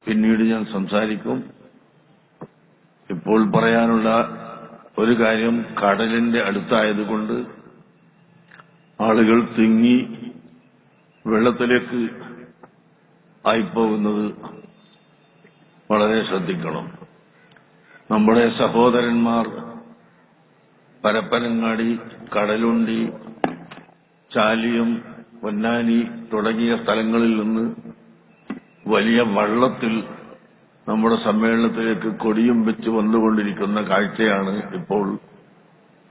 പിന്നീട് ഞാൻ സംസാരിക്കും. ഇപ്പോൾ പറയാനുള്ള ഒരു കാര്യം, കടലിന്റെ അടുത്തായതുകൊണ്ട് ആളുകൾ തിങ്ങി വെള്ളത്തിലേക്ക് ആയിപ്പോകുന്നത് വളരെ ശ്രദ്ധിക്കണം. നമ്മുടെ സഹോദരന്മാർ പരപ്പനങ്ങാടി, കടലുണ്ടി, ചാലിയം, പൊന്നാനി തുടങ്ങിയ സ്ഥലങ്ങളിൽ നിന്ന് വലിയ വള്ളത്തിൽ നമ്മുടെ സമ്മേളനത്തിലേക്ക് കൊടിയും വെച്ച് വന്നുകൊണ്ടിരിക്കുന്ന കാഴ്ചയാണ് ഇപ്പോൾ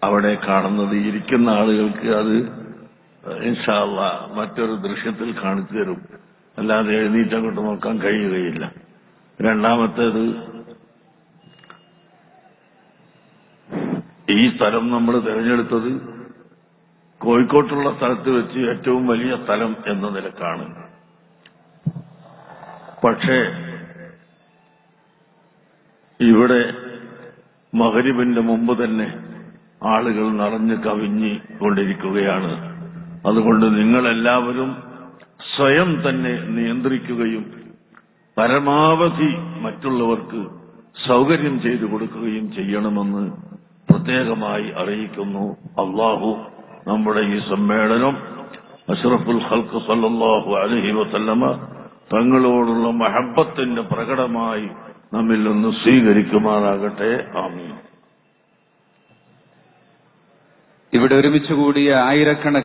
അവിടെ കാണുന്നത്. ഇരിക്കുന്ന ആളുകൾക്ക് അത് ഇൻഷാ അല്ലാഹ് മറ്റൊരു ദൃശ്യത്തിൽ കാണിച്ചു തരും, അല്ലാതെ എഴുന്നേറ്റങ്ങോട്ട് നോക്കാൻ കഴിയുകയില്ല. രണ്ടാമത്തേത്, ഈ സ്ഥലം നമ്മൾ തിരഞ്ഞെടുത്തത് കോഴിക്കോട്ടുള്ള സ്ഥലത്ത് വെച്ച് ഏറ്റവും വലിയ സ്ഥലം എന്ന നിലക്കാണ്. പക്ഷേ ഇവിടെ മഗ്‌രിബിന്റെ മുമ്പ് തന്നെ ആളുകൾ നിറഞ്ഞു കവിഞ്ഞ് കൊണ്ടിരിക്കുകയാണ്. അതുകൊണ്ട് നിങ്ങളെല്ലാവരും സ്വയം തന്നെ നിയന്ത്രിക്കുകയും പരമാവധി മറ്റുള്ളവർക്ക് സൗകര്യം ചെയ്തു കൊടുക്കുകയും ചെയ്യണമെന്ന് പ്രത്യേകമായി അറിയിക്കുന്നു. അല്ലാഹു നമ്മുടെ ഈ സമ്മേളനം അഷ്റഫുൽ ഖൽഖ് സല്ലല്ലാഹു അലൈഹി വസല്ലമ തങ്ങളോടുള്ള മഹബ്ബത്തിന്റെ പ്രകടമായി നമ്മിൽ നിന്ന് സ്വീകരിക്കുമാറാകട്ടെ. ആമീൻ. ഇവിടെ ഒരുമിച്ച് കൂടിയ ആയിരക്കണക്കിന്